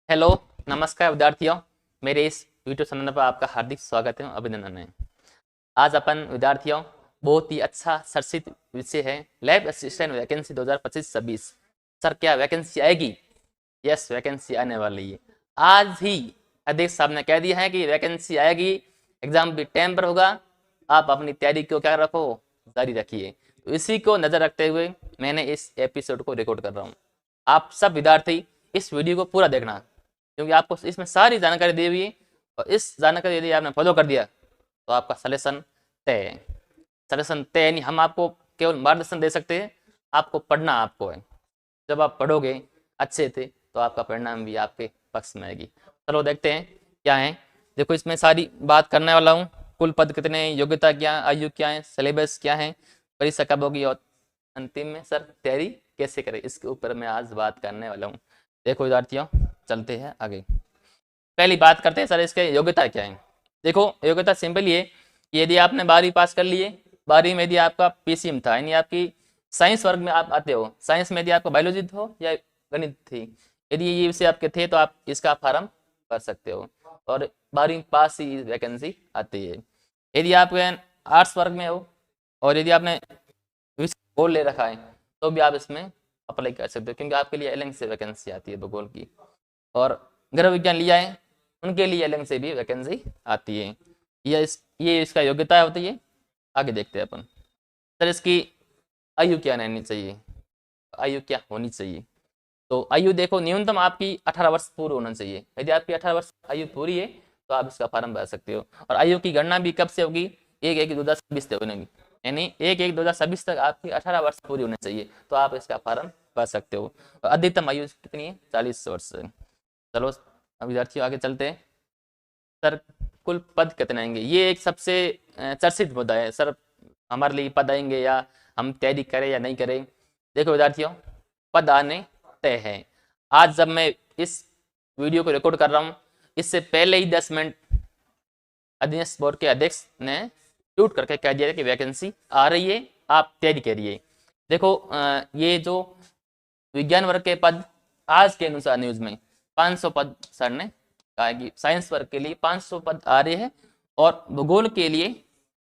Hello, नमस्कार विद्यार्थियों। मेरे इस यूट्यूब चैनल पर आपका हार्दिक स्वागत है, अभिनंदन है। आज अपन विद्यार्थियों बहुत ही अच्छा चर्चित विषय है लैब असिस्टेंट वैकेंसी 2025-26। सर क्या वैकेंसी आएगी? यस, वैकेंसी आने वाली है। आज ही अध्यक्ष साहब ने कह दिया है कि वैकेंसी आएगी, एग्जाम भी टाइम पर होगा। आप अपनी तैयारी को क्या रखो, जारी रखिए। तो इसी को नजर रखते हुए मैंने इस एपिसोड को रिकॉर्ड कर रहा हूँ। आप सब विद्यार्थी इस वीडियो को पूरा देखना, क्योंकि आपको इसमें सारी जानकारी दी हुई है और इस जानकारी यदि आपने फॉलो कर दिया तो आपका सलेक्शन तय है। सलेक्शन तय यानी हम आपको केवल मार्गदर्शन दे सकते हैं, आपको पढ़ना आपको है। जब आप पढ़ोगे अच्छे थे तो आपका परिणाम भी आपके पक्ष में आएगी। चलो देखते हैं क्या है। देखो, इसमें सारी बात करने वाला हूँ। कुल पद कितने हैं, योग्यता क्या, आयु क्या है, सिलेबस क्या है, परीक्षा कब होगी और अंतिम में सर तैयारी कैसे करें, इसके ऊपर मैं आज बात करने वाला हूँ। देखो विद्यार्थियों, चलते हैं आगे। पहली बात करते हैं सर इसके योग्यता क्या है। देखो, योग्यता सिंपल ही है कि यदि आपने 12वीं पास कर लिए, 12वीं में यदि आपका पीसीएम था यानी आपकी साइंस वर्ग में आप आते हो, साइंस में यदि आपका बायोलॉजी हो या गणित थी, यदि ये विषय आपके थे तो आप इसका फॉर्म भर सकते हो और 12वीं पास ही वैकेंसी आती है। यदि आप आर्ट्स वर्ग में हो और यदि आपने भूगोल ले रखा है तो भी आप इसमें अप्लाई कर सकते हो, क्योंकि आपके लिए अलग से वैकेंसी आती है भूगोल की। और गृह विज्ञान लिया है उनके लिए अलग से भी वैकेंसी आती है। ये इसका योग्यता होती है। आगे देखते हैं अपन। सर इसकी आयु क्या रहनी चाहिए, आयु क्या होनी चाहिए? तो आयु देखो, न्यूनतम आपकी 18 वर्ष पूर्ण होना चाहिए। यदि आपकी 18 वर्ष आयु पूरी है तो आप इसका फॉर्म भर सकते हो। और आयु की गणना भी कब से होगी? 1/1/2026 से होगी, यानी 1/1/2026 तक आपकी 18 वर्ष पूरी होनी चाहिए, तो आप इसका फॉर्म भर सकते हो। और अधिकतम आयु कितनी है? 40 वर्ष। चलो विद्यार्थियों आगे चलते हैं। सर कुल पद कितने आएंगे, ये एक सबसे चर्चित मुद्दा है। सर हमारे लिए पद आएंगे या हम तैयारी करें या नहीं करें? देखो विद्यार्थियों, पद आने तय है। आज जब मैं इस वीडियो को रिकॉर्ड कर रहा हूँ, इससे पहले ही 10 मिनट अध्यक्ष बोर्ड के अध्यक्ष ने ट्वीट करके कह दिया कि वैकेंसी आ रही है, आप तैयारी करिए। देखो ये जो विज्ञान वर्ग के पद आज के अनुसार न्यूज में 500 पद सर ने कहा कि साइंस वर्ग के लिए 500 पद आ रहे हैं और भूगोल के लिए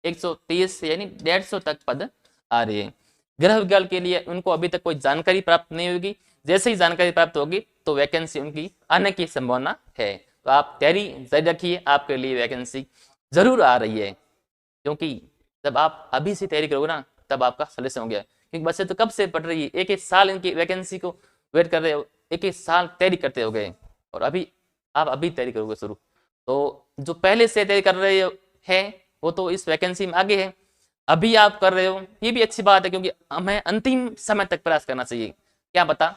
130 यानी 150 तक पद आ रहे हैं। गृह विज्ञान के लिए उनको अभी तक कोई जानकारी प्राप्त नहीं होगी। जैसे ही जानकारी प्राप्त होगी तो वैकेंसी उनकी आने की संभावना है। तो आप तैयारी जारी रखिए, आपके लिए वैकेंसी जरूर आ रही है। क्योंकि जब आप अभी से तैयारी करोगे ना तब आपका सलेक्शन हो गया। क्योंकि बच्चे तो कब से पढ़ रही है, एक एक साल इनकी वैकेंसी को वेट कर रहे हो, एक एक साल तैयारी करते हो गए और अभी आप अभी तैयारी करोगे शुरू। तो जो पहले से तैयारी कर रहे हैं वो तो इस वैकेंसी में आगे है, अभी आप कर रहे हो, ये भी अच्छी बात है। क्योंकि हमें अंतिम समय तक प्रयास करना चाहिए, क्या पता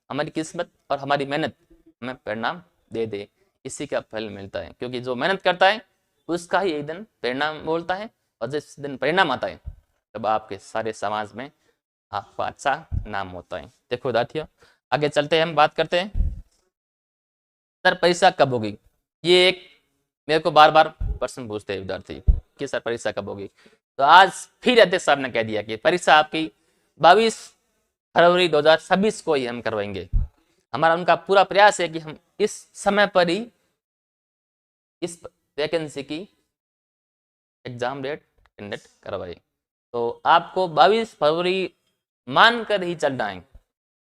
हमारी किस्मत और हमारी मेहनत हमें परिणाम दे दे। इसी का फल मिलता है, क्योंकि जो मेहनत करता है उसका ही एक दिन परिणाम बोलता है। और जिस दिन परिणाम आता है तब आपके सारे समाज में आपका अच्छा नाम होता है। देखो विद्यार्थियों, आगे चलते हैं, हम बात करते हैं सर परीक्षा कब होगी। ये एक मेरे को बार बार प्रश्न पूछते हैं विद्यार्थी कि सर परीक्षा कब होगी। तो आज फिर अध्यक्ष साहब ने कह दिया कि परीक्षा आपकी 22 फरवरी 2026 को ही हम करवाएंगे। हमारा उनका पूरा प्रयास है कि हम इस समय पर ही इस वैकेंसी की एग्जाम डेट कंडक्ट करवाए। तो आपको 22 फरवरी मानकर ही चलना है।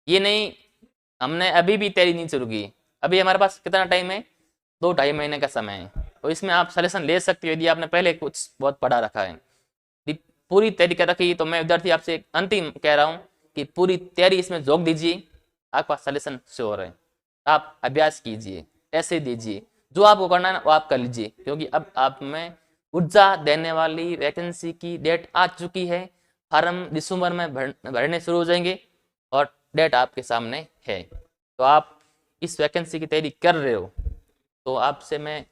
ये नहीं हमने अभी भी तैयारी नहीं शुरू की। अभी हमारे पास कितना टाइम है? 2-2.5 महीने का समय है। तो इसमें आप सलेक्शन ले सकते हो यदि आपने पहले कुछ बहुत पढ़ा रखा है, पूरी तैयारी कर रखी। तो मैं विद्यार्थी आपसे एक अंतिम कह रहा हूँ कि पूरी तैयारी इसमें झोंक दीजिए, आपका सलेक्शन श्योर है। आप अभ्यास कीजिए, ऐसे दीजिए, जो आपको करना है वो आप कर लीजिए। क्योंकि अब आप में ऊर्जा देने वाली वैकेंसी की डेट आ चुकी है। फॉर्म दिसंबर में भरने शुरू हो जाएंगे और डेट आपके सामने है। तो आप इस वैकेंसी की तैयारी कर रहे हो तो आपसे मैं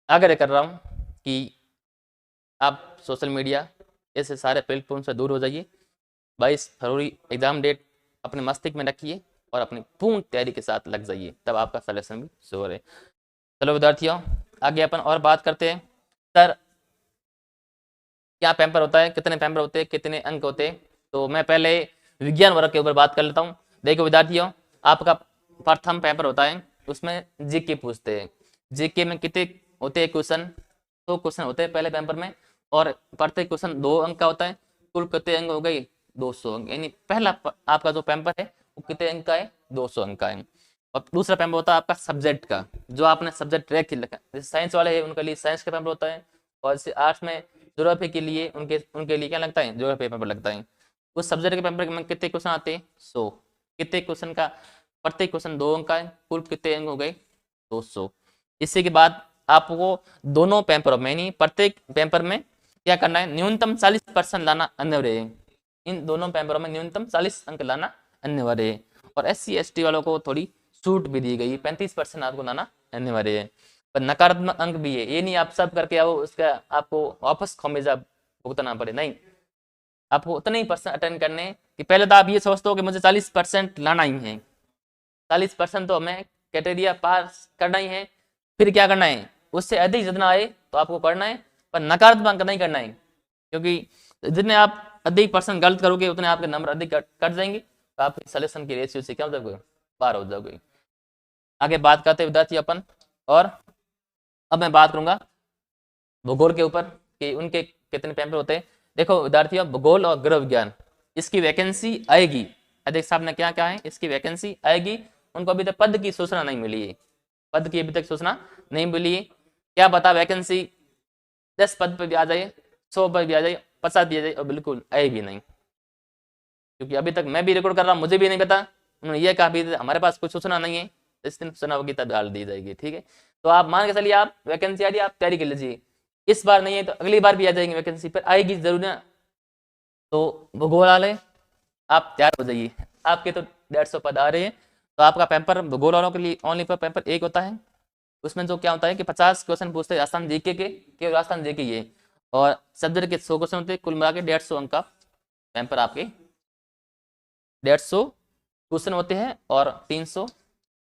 आग्रह कर रहा हूँ कि आप सोशल मीडिया ऐसे सारे प्लेटफॉर्म से दूर हो जाइए। 22 फरवरी एग्जाम डेट अपने मस्तिष्क में रखिए और अपनी पूर्ण तैयारी के साथ लग जाइए, तब आपका सलेक्शन भी श्योर है। चलो विद्यार्थियों, आगे अपन और बात करते हैं। सर क्या पेपर होता है, कितने पेपर होते हैं, कितने अंक होते हैं? तो मैं पहले विज्ञान वर्ग के ऊपर बात कर लेता हूँ। देखो विद्यार्थियों, आपका प्रथम पेपर होता है उसमें जीके पूछते हैं। जीके में कितने होते हैं क्वेश्चन? 100 क्वेश्चन होते हैं पहले पेपर में, और प्रत्येक क्वेश्चन 2 अंक का होता है। कुल कितने अंक हो गए? 200 अंक। यानी पहला आपका जो पेपर है वो कितने अंक का है? 200 अंक का है। और दूसरा पेपर होता है आपका सब्जेक्ट का, जो आपने सब्जेक्ट ट्रैक किया है। जैसे साइंस वाले हैं उनके लिए साइंस का पेपर होता है, और जैसे आर्ट्स में ज्योग्राफी के लिए उनके लिए क्या लगता है? ज्योग्राफी पेपर लगता है। उस सब्जेक्ट के पेपर में कितने क्वेश्चन आते हैं? 100। कितने क्वेश्चन का? प्रत्येक क्वेश्चन 2 अंक का है। कुल कितने अंक हो गए? 200। इसी के बाद आपको दोनों पेपर में, यानी प्रत्येक पेपर में क्या करना है? न्यूनतम 40% लाना अनिवार्य है। इन दोनों पेपरों में न्यूनतम 40 अंक लाना अनिवार्य है। और SC ST वालों को थोड़ी छूट भी दी गई, 35% आपको लाना अनिवार्य है। पर नकारात्मक अंक भी है, ये नहीं आप सब करके आओ उसका आपको वापस खमेजा भुगतना पड़े, नहीं। आपको उतने ही परसेंट अटेंड करने कि पहले तो आप ये सोचते हो कि मुझे 40% लाना ही है, 40% तो हमें क्राइटेरिया पास करना ही है। फिर क्या करना है? उससे अधिक जितना आए तो आपको करना है, पर नकारात्मक अंक नहीं करना है, क्योंकि जितने आप अधिक परसेंट गलत करोगे उतने आपके नंबर अधिक कट जाएंगे, तो आप सिलेक्शन की रेशियो से क्या हो जाओगे? पार हो जाओगे। आगे बात करते हैं विद्यार्थी अपन, और अब मैं बात करूंगा भूगोल के ऊपर कि उनके कितने पेपर होते हैं। देखो विद्यार्थियों, भूगोल और गृह विज्ञान इसकी वैकेंसी आएगी। अध्यक्ष साहब ने क्या कहा है? इसकी वैकेंसी आएगी। उनको अभी तक पद की सूचना नहीं मिली है, पद की अभी तक सूचना नहीं मिली है। क्या पता वैकेंसी 10 पद पर भी आ जाए, 100 पर भी आ जाए, 50 भी आ जाए, और बिल्कुल आए भी नहीं, क्योंकि अभी तक मैं भी रिकॉर्ड कर रहा हूँ, मुझे भी नहीं पता। उन्होंने ये कहा भी हमारे पास कुछ सूचना नहीं है, इस दिन सूचना होगी तब डाल दी जाएगी, ठीक है। तो आप मान के चलिए आप वैकेंसी आ रही है, आप तैयारी कर लीजिए। इस बार नहीं है तो अगली बार भी आ जाएंगे वैकेंसी, पर आएगी जरूर ना। तो भूगोल वाले आप तैयार हो जाइए, आपके तो 150 पद आ रहे हैं। तो आपका पेपर भूगोल वालों के लिए ओनली पर पेपर 1 होता है। उसमें जो क्या होता है कि 50 क्वेश्चन पूछते हैं राजस्थान जीके के, केवल राजस्थान जीके ये, और सब्जेक्ट के 100 क्वेश्चन होते हैं। कुल मिला के 150 अंक का पेपर आपके 150 क्वेश्चन होते हैं, और 300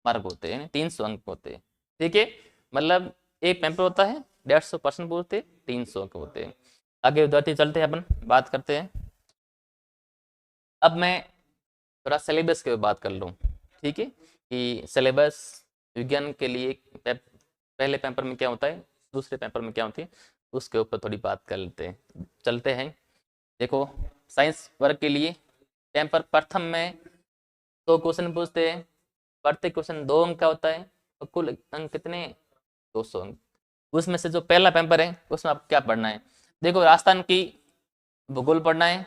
मार्क होते हैं, 300 अंक होते हैं, ठीक है। मतलब एक पेपर होता है, 150 परसेंट पूछते, 300 अंक होते हैं। आगे विद्यार्थी चलते हैं, अपन बात करते हैं। अब मैं थोड़ा सिलेबस की बात कर लूँ, ठीक है, कि सिलेबस विज्ञान के लिए पहले पेपर में क्या होता है, दूसरे पेपर में क्या होती है, उसके ऊपर थोड़ी बात कर लेते हैं, चलते हैं। देखो साइंस वर्ग के लिए पेपर प्रथम में 100 क्वेश्चन पूछते हैं, प्रत्येक क्वेश्चन 2 अंक का होता है, और कुल अंक कितने? 200 अंक। उसमें से जो पहला पेपर है उसमें आपको क्या पढ़ना है? देखो राजस्थान की भूगोल पढ़ना है,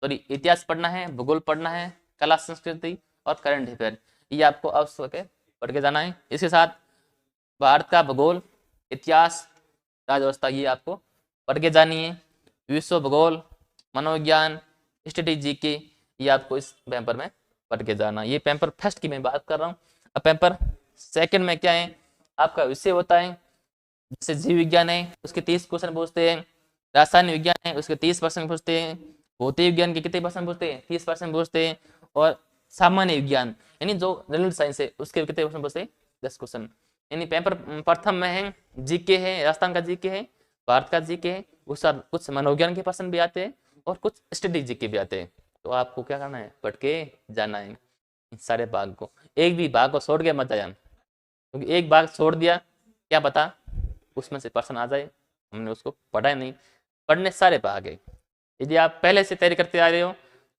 सॉरी इतिहास पढ़ना है, भूगोल पढ़ना है, कला संस्कृति और करंट अफेयर, ये आपको आवश्यक है पढ़ के जाना है। इसके साथ भारत का भूगोल, इतिहास, राजव्यवस्था, ये आपको पढ़ के जानी है। विश्व भूगोल, मनोविज्ञान, स्ट्रेटेजी के, ये आपको इस पेपर में पढ़ के जाना। ये पेपर फर्स्ट की मैं बात कर रहा हूँ। अब पेपर सेकंड में क्या है, आपका विषय होता है, जैसे जीव विज्ञान है उसके 30 क्वेश्चन पूछते हैं, रासायनिक विज्ञान है उसके 30% पूछते हैं, भौतिक विज्ञान के कितने परसेंट पूछते हैं? 30% पूछते हैं, और सामान्य विज्ञान यानी जो जनरल साइंस है उसके कितने क्वेश्चन पूछते हैं? 10 क्वेश्चन। यानी पेपर प्रथम में है जीके है, राजस्थान का जीके है, भारत का जीके है, उस कुछ मनोविज्ञान के प्रश्न भी आते हैं और कुछ स्ट्रेटेजी के भी आते हैं। तो आपको क्या करना है? पढ़ के जाना है सारे भाग को, एक भी भाग को छोड़ के मत जाना, क्योंकि एक भाग छोड़ दिया क्या पता उसमें से प्रश्न आ जाए, हमने उसको पढ़ा ही नहीं। पढ़ने सारे भाग है। यदि आप पहले से तैयारी करते आ रहे हो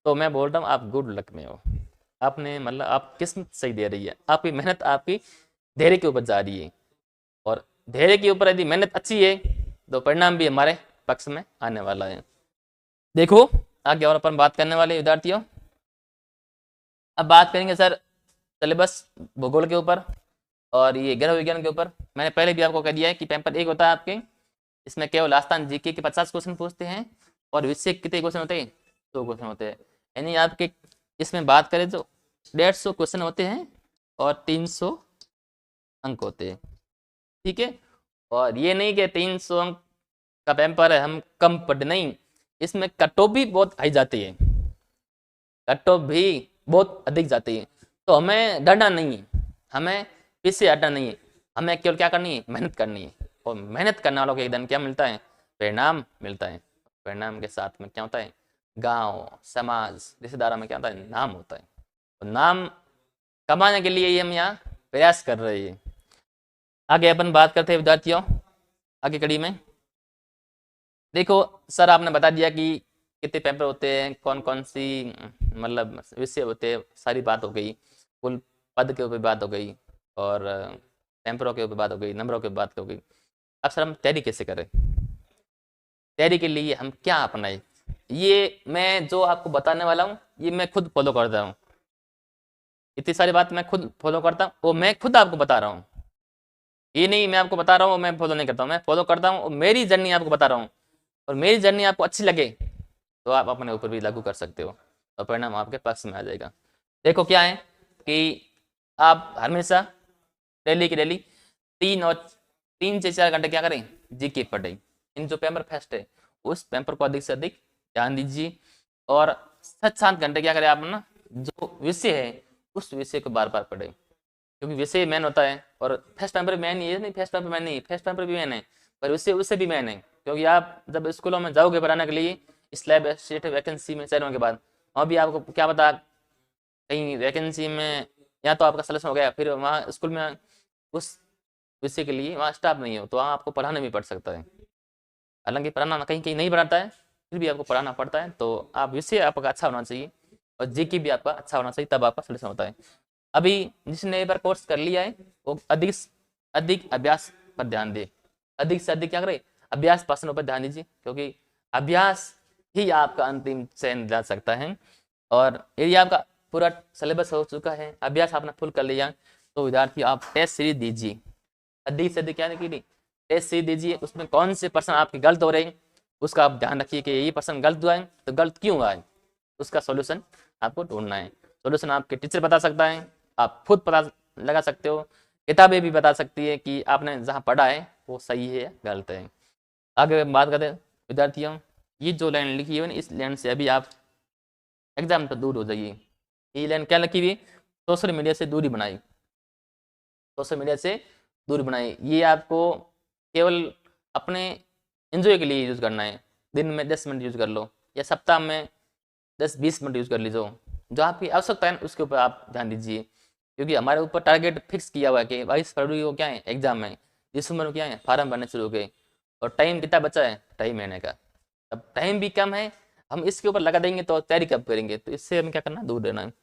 तो मैं बोल रहा हूँ आप गुड लक में हो, आपने मतलब आप किस्मत सही दे रही है, आपकी मेहनत आपकी धैर्य के ऊपर जा रही है, और धैर्य के ऊपर यदि मेहनत अच्छी है तो परिणाम भी हमारे पक्ष में आने वाला है। देखो आगे और अपन बात करने वाले विद्यार्थियों, अब बात करेंगे सर सिलेबस भूगोल के ऊपर और ये गृह विज्ञान के ऊपर। मैंने पहले भी आपको कह दिया है कि पेपर 1 होता है आपके, इसमें केवल राजस्थान जीके के 50 क्वेश्चन पूछते हैं, और विषय कितने क्वेश्चन होते हैं? 100 क्वेश्चन होते हैं। यानी आपके इसमें बात करें तो 150 क्वेश्चन होते हैं और 300 अंक होते हैं, ठीक है। और ये नहीं कि 300 अंक का पेपर है हम कम पढ़, नहीं, इसमें कट ऑफ भी बहुत हाई जाती है, कट ऑफ भी बहुत अधिक जाती है। तो हमें डरना नहीं है, हमें पीछे हटना नहीं है, हमें केवल क्या करनी है? मेहनत करनी है, और मेहनत करने वालों को एक दिन क्या मिलता है? परिणाम मिलता है। परिणाम के साथ में क्या होता है? गांव, समाज, रिश्तेदारों में क्या होता है? नाम होता है। तो नाम कमाने के लिए हम यहाँ प्रयास कर रहे हैं। आगे अपन बात करते हैं विद्यार्थियों आगे कड़ी में। देखो सर आपने बता दिया कि कितने पेपर होते हैं, कौन कौन सी मतलब विषय होते हैं, सारी बात हो गई, कुल पद के ऊपर बात हो गई और पेपरों के ऊपर बात हो गई, नंबरों के ऊपर बात हो गई। अब सर हम तैयारी कैसे करें, तैयारी के लिए हम क्या अपनाएं, ये मैं जो आपको बताने वाला हूँ ये मैं खुद फॉलो करता हूँ। इतनी सारी बात मैं खुद फॉलो करता हूँ, वो मैं खुद आपको बता रहा हूँ। ये नहीं मैं आपको बता रहा हूँ मैं फॉलो नहीं करता हूँ, मैं फॉलो करता हूँ और मेरी जर्नी आपको बता रहा हूँ। और मेरी जर्नी आपको अच्छी लगे तो आप अपने ऊपर भी लागू कर सकते हो और परिणाम आपके पक्ष में आ जाएगा। देखो क्या है कि आप हमेशा डेली की डेली 3 से 4 घंटे क्या करें, जीके पढ़ें। इन जो पेपर फर्स्ट है उस पेपर को अधिक से अधिक ध्यान दीजिए और 7 घंटे क्या करें आप ना, जो विषय है उस विषय को बार बार पढ़ें, क्योंकि विषय मैन होता है। और फर्स्ट पेपर मैन ये नहीं, फर्स्ट पेपर मैन नहीं, फर्स्ट पेपर भी मैन है पर विषय उससे भी मैन है। क्योंकि आप जब स्कूलों में जाओगे पढ़ाने के लिए स्लैब स्टेट वैकेंसी में चलने के बाद, वहाँ भी आपको क्या पता कहीं वैकेंसी में या तो आपका सिलेक्शन हो गया, फिर वहाँ स्कूल में उस विषय के लिए वहाँ स्टाफ नहीं हो तो वहाँ आपको पढ़ाना भी पड़ सकता है। हालांकि पढ़ाना कहीं कहीं नहीं पढ़ाता है, फिर भी आपको पढ़ाना पड़ता है। तो आप विषय आपका अच्छा होना चाहिए और जीके भी आपका अच्छा होना चाहिए, तब आपका सिलेक्शन होता है। अभी जिसने एक बार कोर्स कर लिया है वो अधिक अधिक अभ्यास पर ध्यान दे, अधिक से अधिक क्या करे, अभ्यास पासनों पर ध्यान दीजिए, क्योंकि अभ्यास ही आपका अंतिम चयन दिला सकता है। और यदि आपका पूरा सिलेबस हो चुका है, अभ्यास आपने फुल कर लिया, तो विद्यार्थी आप टेस्ट सीरीज दीजिए, अधिक से अधिक क्या नहीं टेस्ट सीरीज दीजिए। उसमें कौन से पर्सन आपके गलत हो रहे हैं उसका आप ध्यान रखिए कि ये पर्सन गलत हुआ है तो गलत क्यों हुआ है, उसका सॉल्यूशन आपको ढूंढना है। सॉल्यूशन आपके टीचर बता सकता है, आप खुद पता लगा सकते हो, किताबें भी बता सकती है कि आपने जहाँ पढ़ा है वो सही है या गलत है। आगे बात करते हैं विद्यार्थियों, ये जो लाइन लिखी है इस लाइन से अभी आप एग्जाम तो दूर हो जाइए। ये लाइन क्या लिखी हुई, सोशल मीडिया से दूरी बनाई, सोशल मीडिया से दूरी बनाई। ये आपको केवल अपने एंजॉय के लिए यूज़ करना है। दिन में 10 मिनट यूज़ कर लो या सप्ताह में 10-20 मिनट यूज़ कर लीजिए, जो आपकी आवश्यकता है उसके ऊपर आप ध्यान दीजिए। क्योंकि हमारे ऊपर टारगेट फिक्स किया हुआ है कि 22 फरवरी को क्या है एग्जाम है, दिसंबर को क्या है फार्म भरने शुरू हो गए और टाइम कितना बचा है 2.5 महीने का। अब टाइम भी कम है, हम इसके ऊपर लगा देंगे तो तैयारी कब करेंगे, तो इससे हमें क्या करना दूर रहना है।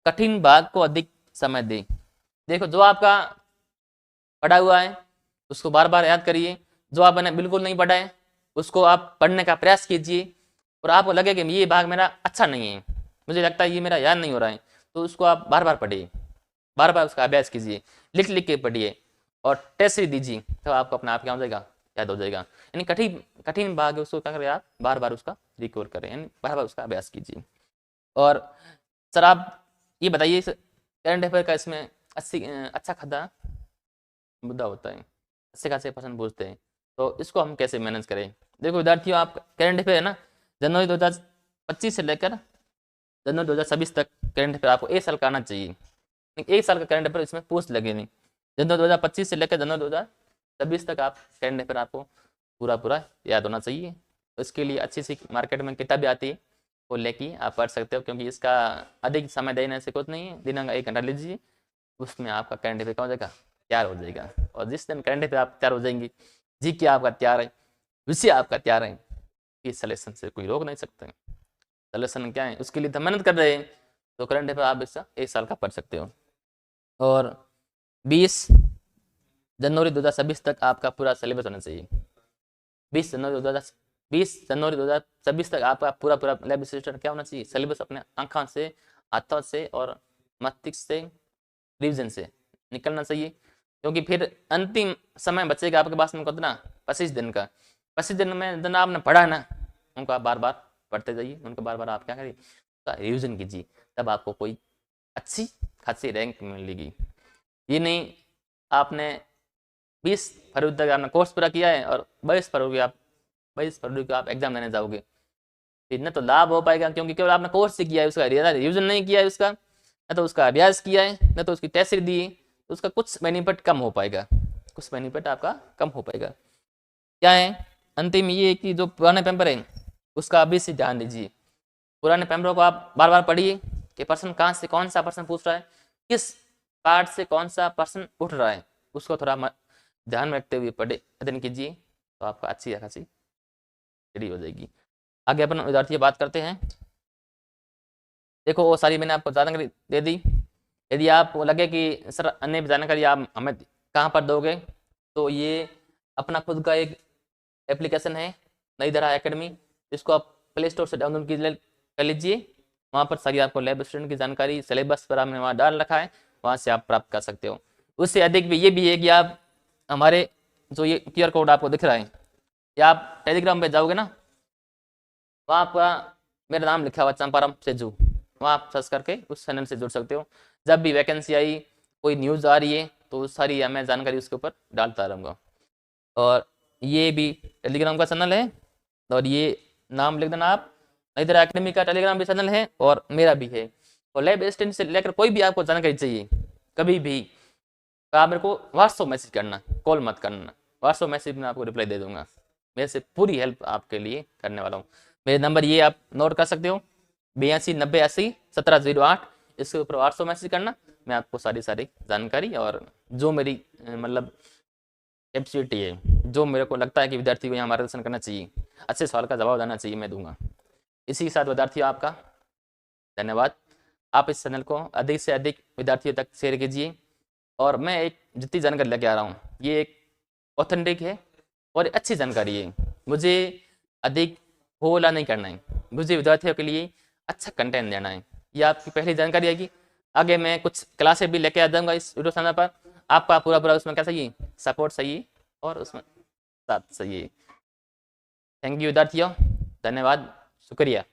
कठिन भाग को अधिक समय दें। देखो जो आपका पढ़ा हुआ है उसको बार बार याद करिए, जो आपने बिल्कुल नहीं पढ़ा है उसको आप पढ़ने का प्रयास कीजिए। और आपको लगे कि ये भाग मेरा अच्छा नहीं है, मुझे लगता है ये मेरा याद नहीं हो रहा है, तो उसको आप बार बार पढ़िए, बार बार उसका अभ्यास कीजिए, लिख लिख के पढ़िए और टेस्ट भी दीजिए, तो आपको अपना आप क्या हो जाएगा, याद हो जाएगा। यानी कठिन कठिन भाग है उसको क्या करें आप बार बार उसका रिकवर करें, यानी बार बार उसका अभ्यास कीजिए। और सर आप ये बताइए करंट अफेयर का इसमें अच्छा खासा मुद्दा होता है, अच्छे खासे प्रश्न पूछते हैं, तो इसको हम कैसे मैनेज करें। देखो विद्यार्थियों आप करंट अफेयर है ना, जनवरी 2025 से लेकर जनवरी 2026 तक करंट अफेयर आपको एक साल का आना चाहिए। एक साल का करंट अफेयर इसमें पूछ लगे नहीं, जनवरी 2025 से लेकर जनवरी 2026 तक आप करंट अफेयर आपको पूरा पूरा याद होना चाहिए। तो इसके लिए अच्छी सी मार्केट में किताबें आती है वो लेके आप पढ़ सकते हो, क्योंकि इसका अधिक समय देने से कुछ नहीं है, दिन का 1 घंटा लीजिए, उसमें आपका करंट अफेयर क्या हो जाएगा, तैयार हो जाएगा। और जिस दिन करंट अफेयर आप तैयार हो जाएंगे, जीके आपका तैयार है, विषय आपका तैयार है, इस सिलेक्शन से कोई रोक नहीं सकते। सिलेक्शन क्या है उसके लिए तो मेहनत कर रहे हैं, तो करंट अफेयर आप इसका 1 साल का पढ़ सकते हो। और 20 जनवरी 2026 तक आपका पूरा सिलेबस होना चाहिए। 20 जनवरी 2026 तक आपका पूरा पूरा लैब असिस्टेंट क्या होना चाहिए, सिलेबस अपने आंखों से, हाथों से और मस्तिष्क से, रिविजन से निकलना चाहिए। क्योंकि फिर अंतिम समय बचेगा आपके पास में कितना, 25 दिन का। 25 दिन में जितना आपने पढ़ा है ना, उनको आप बार बार पढ़ते जाइए, उनको बार बार आप क्या करिए, उसका रिविजन कीजिए, तब आपको कोई अच्छी खासी रैंक मिलेगी। ये नहीं आपने 20 फरवरी तक आपने कोर्स पूरा किया है और 22 फरवरी को आप एग्जाम देने जाओगे, इतना तो लाभ हो पाएगा, क्योंकि केवल आपने कोर्स से किया है, उसका रिविजन नहीं किया है, उसका न तो उसका अभ्यास किया है, न तो उसकी टेस्ट दी है, तो उसका कुछ बेनिफिट कम हो पाएगा, कुछ बेनिफिट आपका कम हो पाएगा। क्या है अंतिम ये है कि जो पुराने पेपर है उसका अभी से ध्यान दीजिए। पुराने पेपरों को आप बार बार पढ़िए कि पर्सन कहाँ से कौन सा पर्सन पूछ रहा है, किस पार्ट से कौन सा पर्सन उठ रहा है उसको थोड़ा ध्यान में रखते हुए पढ़े अध्ययन कीजिए, तो आपका अच्छी खासी स्टडी हो जाएगी। आगे अपन विद्यार्थी बात करते हैं। देखो वो सारी मैंने आपको जानकारी दे दी। यदि आपको लगे कि सर अन्य जानकारी आप हमें कहाँ पर दोगे, तो ये अपना खुद का एक एप्लीकेशन है नई धारा एकेडमी, इसको आप प्ले स्टोर से डाउनलोड कर लीजिए। वहाँ पर सारी आपको लैब स्टूडेंट की जानकारी, सिलेबस पर आपने वहाँ डाल रखा है, वहाँ से आप प्राप्त कर सकते हो। उससे अधिक भी ये भी है कि आप हमारे जो ये QR कोड आपको दिख रहा है, या आप टेलीग्राम पे जाओगे ना, वहाँ आपका मेरा नाम लिखा हुआ चंपाराम सेजू, वहाँ आप सर्च करके उस चैनल से जुड़ सकते हो। जब भी वैकेंसी आई, कोई न्यूज़ आ रही है, तो सारी मैं जानकारी उसके ऊपर डालता रहूँगा। और ये भी टेलीग्राम का चैनल है, और ये नाम लिख देना आप, इधर एकेडमी का टेलीग्राम भी चैनल है और मेरा भी है। और लैब असिस्टेंट से लेकर कोई भी आपको जानकारी चाहिए कभी भी, तो आप मेरे को व्हाट्सएप मैसेज करना, कॉल मत करना। व्हाट्सएप मैसेज में आपको रिप्लाई दे दूंगा, मेरे से पूरी हेल्प आपके लिए करने वाला हूँ। मेरे नंबर ये आप नोट कर सकते हो, 8290801708। इसके ऊपर व्हाट्सएप मैसेज करना, मैं आपको सारी जानकारी और जो मेरी मतलब कैपेसिटी है, जो मेरे को लगता है कि विद्यार्थी को यहाँ मार्गदर्शन करना चाहिए, अच्छे सवाल का जवाब देना चाहिए, मैं दूंगा। इसी के साथ विद्यार्थियों आपका धन्यवाद। आप इस चैनल को अधिक से अधिक विद्यार्थियों तक शेयर कीजिए। और मैं एक जितनी जानकारी लेके आ रहा हूँ, ये एक ऑथेंटिक है और अच्छी जानकारी है। मुझे अधिक होला नहीं करना है, मुझे विद्यार्थियों के लिए अच्छा कंटेंट देना है। ये आपकी पहली जानकारी आएगी। आगे मैं कुछ क्लासें भी लेके आ जाऊँगा इस यूट्यूब चैनल पर, आपका पूरा उसमें क्या चाहिए, सपोर्ट चाहिए और उसमें साथ चाहिए। थैंक यू विद्यार्थियों, धन्यवाद, शुक्रिया।